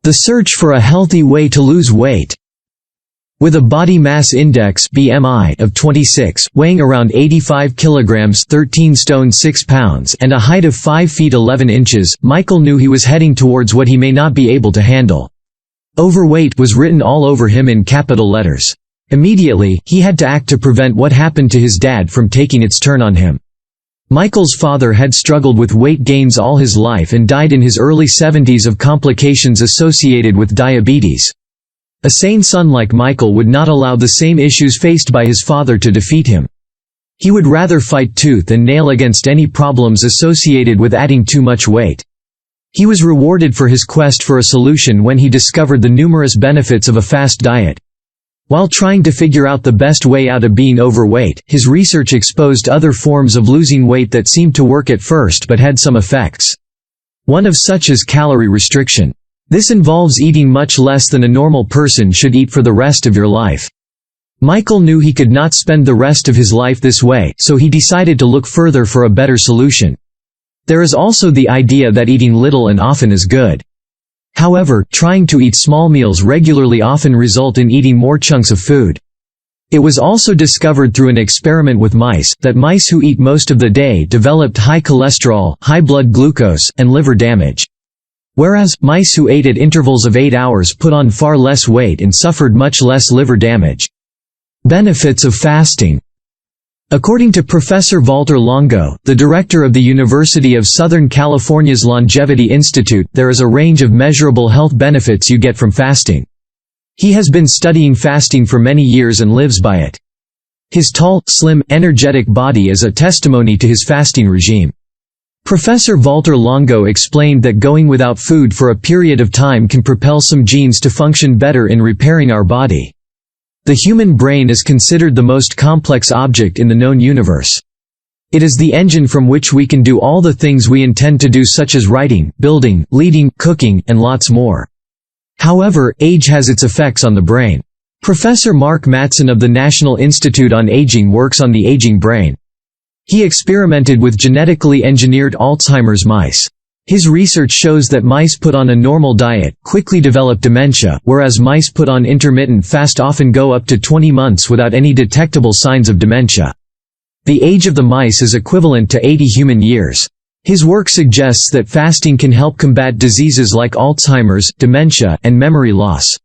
The search for a healthy way to lose weight. With a body mass index (BMI) of 26, weighing around 85 kilograms (13 stone 6 pounds) and a height of 5 feet 11 inches, Michael knew he was heading towards what he may not be able to handle. Overweight was written all over him in capital letters. Immediately, he had to act to prevent what happened to his dad from taking its turn on him. Michael's father had struggled with weight gains all his life and died in his early 70s of complications associated with diabetes. A sane son like Michael would not allow the same issues faced by his father to defeat him. He would rather fight tooth and nail against any problems associated with adding too much weight. He was rewarded for his quest for a solution when he discovered the numerous benefits of a fast diet. While trying to figure out the best way out of being overweight, his research exposed other forms of losing weight that seemed to work at first but had some effects. One of such is calorie restriction. This involves eating much less than a normal person should eat for the rest of your life. Michael knew he could not spend the rest of his life this way, so he decided to look further for a better solution. There is also the idea that eating little and often is good. However, trying to eat small meals regularly often result in eating more chunks of food. It was also discovered through an experiment with mice, that mice who eat most of the day developed high cholesterol, high blood glucose, and liver damage. Whereas, mice who ate at intervals of 8 hours put on far less weight and suffered much less liver damage. Benefits of fasting. According to Professor Valter Longo, the director of the University of Southern California's Longevity Institute, there is a range of measurable health benefits you get from fasting. He has been studying fasting for many years and lives by it. His tall, slim, energetic body is a testimony to his fasting regime. Professor Valter Longo explained that going without food for a period of time can propel some genes to function better in repairing our body. The human brain is considered the most complex object in the known universe. It is the engine from which we can do all the things we intend to do, such as writing, building, leading, cooking, and lots more. However, age has its effects on the brain. Professor Mark Mattson of the National Institute on Aging works on the aging brain. He experimented with genetically engineered Alzheimer's mice. His research shows that mice put on a normal diet quickly develop dementia, whereas mice put on intermittent fast often go up to 20 months without any detectable signs of dementia. The age of the mice is equivalent to 80 human years. His work suggests that fasting can help combat diseases like Alzheimer's, dementia, and memory loss.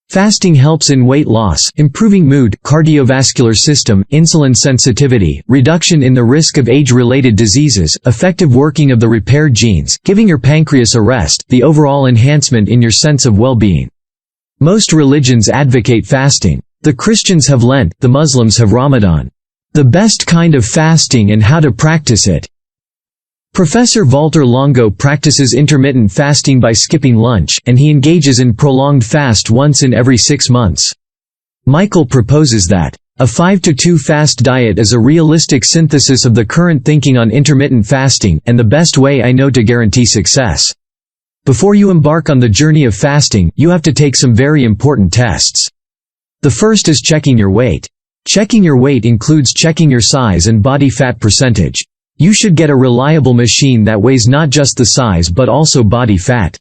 Fasting helps in weight loss, improving mood, cardiovascular system, insulin sensitivity, reduction in the risk of age-related diseases, effective working of the repair genes, giving your pancreas a rest, the overall enhancement in your sense of well-being. Most religions advocate fasting. The Christians have Lent, the Muslims have Ramadan. The best kind of fasting and how to practice it. Professor Valter Longo practices intermittent fasting by skipping lunch, and he engages in prolonged fast once in every 6 months. Michael proposes that a 5-to-2 fast diet is a realistic synthesis of the current thinking on intermittent fasting, and the best way I know to guarantee success. Before you embark on the journey of fasting, you have to take some very important tests. The first is checking your weight. Checking your weight includes checking your size and body fat percentage. You should get a reliable machine that weighs not just the size but also body fat.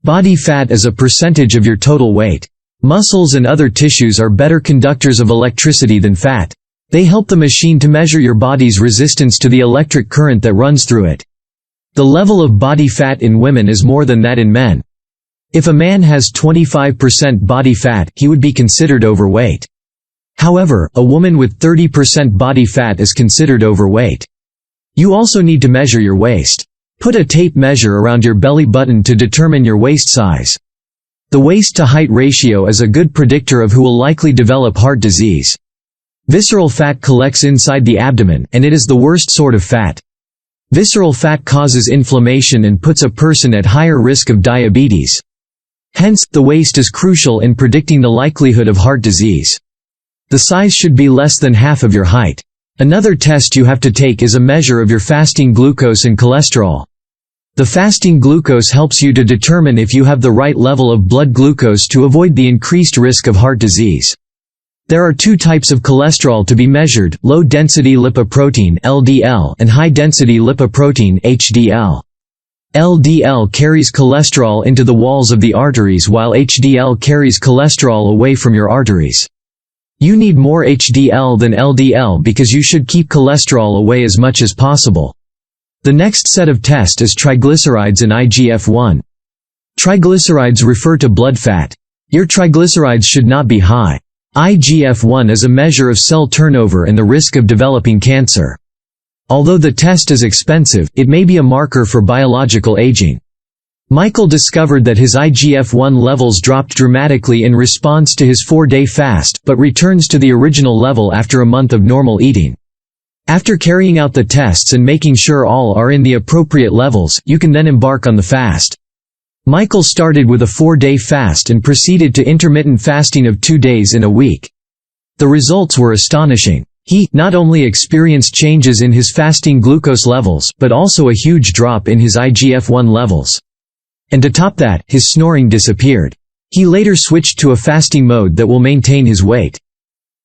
Body fat is a percentage of your total weight. Muscles and other tissues are better conductors of electricity than fat. They help the machine to measure your body's resistance to the electric current that runs through it. The level of body fat in women is more than that in men. If a man has 25% body fat, he would be considered overweight. However, a woman with 30% body fat is considered overweight. You also need to measure your waist. Put a tape measure around your belly button to determine your waist size. The waist-to-height ratio is a good predictor of who will likely develop heart disease. Visceral fat collects inside the abdomen, and it is the worst sort of fat. Visceral fat causes inflammation and puts a person at higher risk of diabetes. Hence, the waist is crucial in predicting the likelihood of heart disease. The size should be less than half of your height. Another test you have to take is a measure of your fasting glucose and cholesterol. The fasting glucose helps you to determine if you have the right level of blood glucose to avoid the increased risk of heart disease. There are 2 types of cholesterol to be measured: low-density lipoprotein (LDL) and high-density lipoprotein (HDL). LDL carries cholesterol into the walls of the arteries while HDL carries cholesterol away from your arteries. You need more HDL than LDL because you should keep cholesterol away as much as possible. The next set of tests is triglycerides and IGF-1. Triglycerides refer to blood fat. Your triglycerides should not be high. IGF-1 is a measure of cell turnover and the risk of developing cancer. Although the test is expensive, it may be a marker for biological aging. Michael discovered that his IGF-1 levels dropped dramatically in response to his 4-day fast, but returns to the original level after a month of normal eating. After carrying out the tests and making sure all are in the appropriate levels, you can then embark on the fast. Michael started with a 4-day fast and proceeded to intermittent fasting of 2 days in a week. The results were astonishing. He not only experienced changes in his fasting glucose levels, but also a huge drop in his IGF-1 levels. And to top that, his snoring disappeared. He later switched to a fasting mode that will maintain his weight.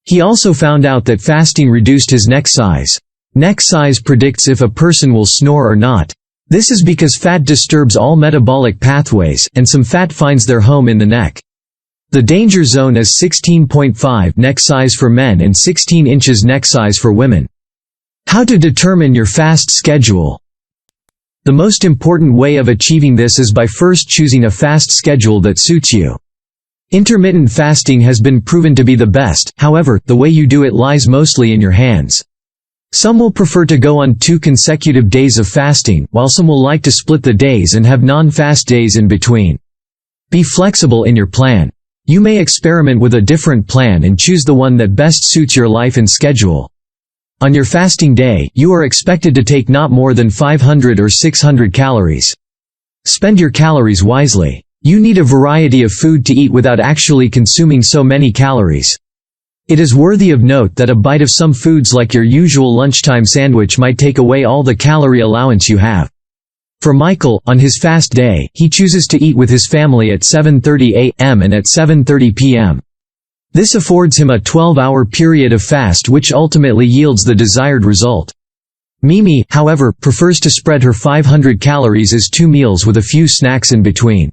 He also found out that fasting reduced his neck size. Neck size predicts if a person will snore or not. This is because fat disturbs all metabolic pathways, and some fat finds their home in the neck. The danger zone is 16.5 neck size for men and 16 inches neck size for women. How to determine your fast schedule? The most important way of achieving this is by first choosing a fast schedule that suits you. Intermittent fasting has been proven to be the best, however, the way you do it lies mostly in your hands. Some will prefer to go on 2 consecutive days of fasting, while some will like to split the days and have non-fast days in between. Be flexible in your plan. You may experiment with a different plan and choose the one that best suits your life and schedule. On your fasting day, you are expected to take not more than 500 or 600 calories. Spend your calories wisely. You need a variety of food to eat without actually consuming so many calories. It is worthy of note that a bite of some foods like your usual lunchtime sandwich might take away all the calorie allowance you have. For Michael, on his fast day, he chooses to eat with his family at 7:30 a.m. and at 7:30 p.m. This affords him a 12-hour period of fast which ultimately yields the desired result. Mimi, however, prefers to spread her 500 calories as 2 meals with a few snacks in between.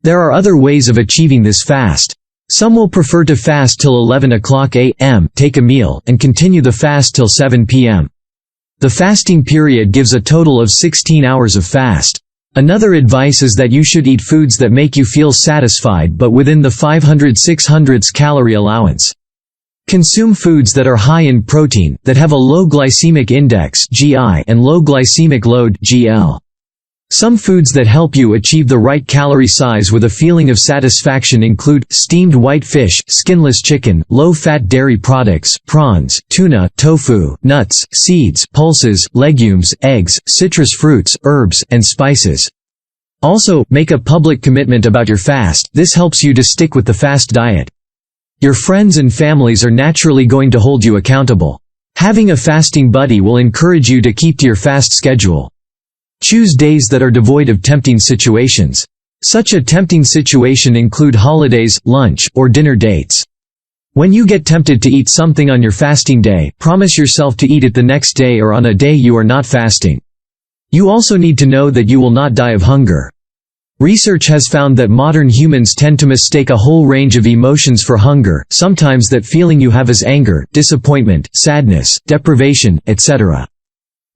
There are other ways of achieving this fast. Some will prefer to fast till 11 o'clock a.m., take a meal, and continue the fast till 7 p.m. The fasting period gives a total of 16 hours of fast. Another advice is that you should eat foods that make you feel satisfied but within the 500-600 calorie allowance. Consume foods that are high in protein, that have a low glycemic index (GI) and low glycemic load (GL). Some foods that help you achieve the right calorie size with a feeling of satisfaction include steamed white fish, skinless chicken, low-fat dairy products, prawns, tuna, tofu, nuts, seeds, pulses, legumes, eggs, citrus fruits, herbs, and spices. Also, make a public commitment about your fast. This helps you to stick with the fast diet. Your friends and families are naturally going to hold you accountable. Having a fasting buddy will encourage you to keep to your fast schedule. Choose days that are devoid of tempting situations. Such a tempting situation include holidays, lunch, or dinner dates. When you get tempted to eat something on your fasting day, promise yourself to eat it the next day or on a day you are not fasting. You also need to know that you will not die of hunger. Research has found that modern humans tend to mistake a whole range of emotions for hunger, sometimes that feeling you have is anger, disappointment, sadness, deprivation, etc.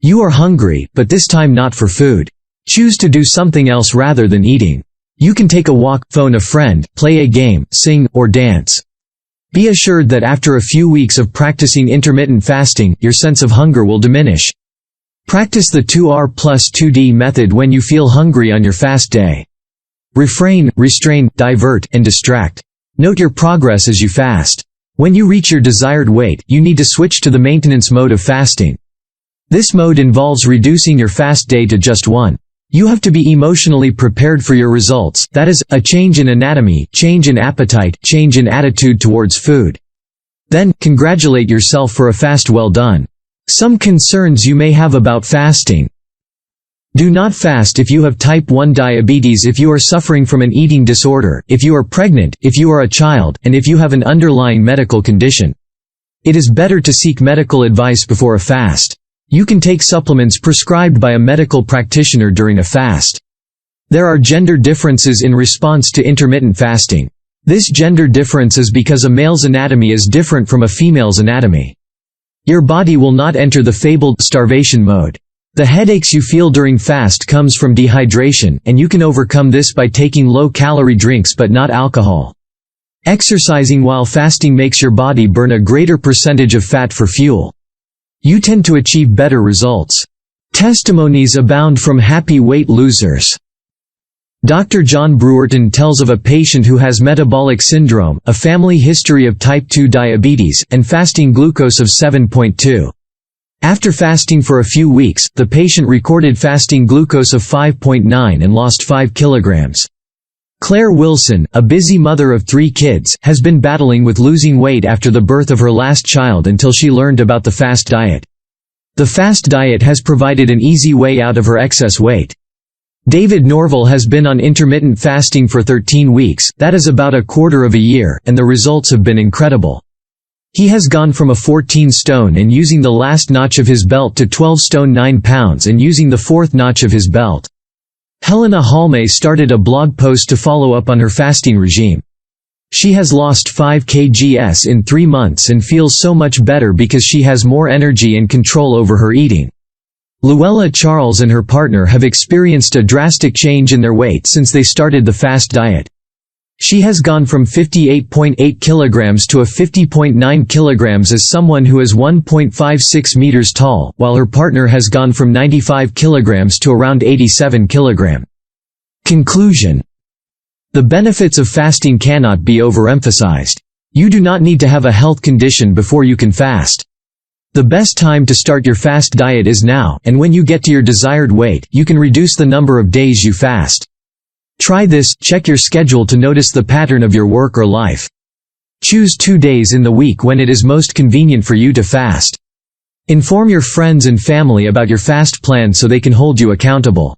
You are hungry, but this time not for food. Choose to do something else rather than eating. You can take a walk, phone a friend, play a game, sing, or dance. Be assured that after a few weeks of practicing intermittent fasting, your sense of hunger will diminish. Practice the 2R plus 2D method when you feel hungry on your fast day. Refrain, restrain, divert, and distract. Note your progress as you fast. When you reach your desired weight, you need to switch to the maintenance mode of fasting. This mode involves reducing your fast day to just 1. You have to be emotionally prepared for your results, that is, a change in anatomy, change in appetite, change in attitude towards food. Then, congratulate yourself for a fast well done. Some concerns you may have about fasting. Do not fast if you have type 1 diabetes, if you are suffering from an eating disorder, if you are pregnant, if you are a child, and if you have an underlying medical condition. It is better to seek medical advice before a fast. You can take supplements prescribed by a medical practitioner during a fast. There are gender differences in response to intermittent fasting. This gender difference is because a male's anatomy is different from a female's anatomy. Your body will not enter the fabled starvation mode. The headaches you feel during fast comes from dehydration, and you can overcome this by taking low-calorie drinks but not alcohol. Exercising while fasting makes your body burn a greater percentage of fat for fuel. You tend to achieve better results. Testimonies abound from happy weight losers. Dr. John Brewerton tells of a patient who has metabolic syndrome, a family history of type 2 diabetes, and fasting glucose of 7.2. After fasting for a few weeks, the patient recorded fasting glucose of 5.9 and lost 5 kilograms. Claire Wilson, a busy mother of 3 kids, has been battling with losing weight after the birth of her last child until she learned about the fast diet. The fast diet has provided an easy way out of her excess weight. David Norville has been on intermittent fasting for 13 weeks, that is about a quarter of a year, and the results have been incredible. He has gone from a 14 stone and using the last notch of his belt to 12 stone 9 pounds and using the 4th notch of his belt. Helena Halme started a blog post to follow up on her fasting regime. She has lost 5 kgs in 3 months and feels so much better because she has more energy and control over her eating. Luella Charles and her partner have experienced a drastic change in their weight since they started the fast diet. She has gone from 58.8 kilograms to a 50.9 kilograms as someone who is 1.56 meters tall, while her partner has gone from 95 kilograms to around 87 kilograms. Conclusion: the benefits of fasting cannot be overemphasized. You do not need to have a health condition before you can fast. The best time to start your fast diet is now, and when you get to your desired weight, you can reduce the number of days you fast. Try this, check your schedule to notice the pattern of your work or life. Choose 2 days in the week when it is most convenient for you to fast. Inform your friends and family about your fast plan so they can hold you accountable.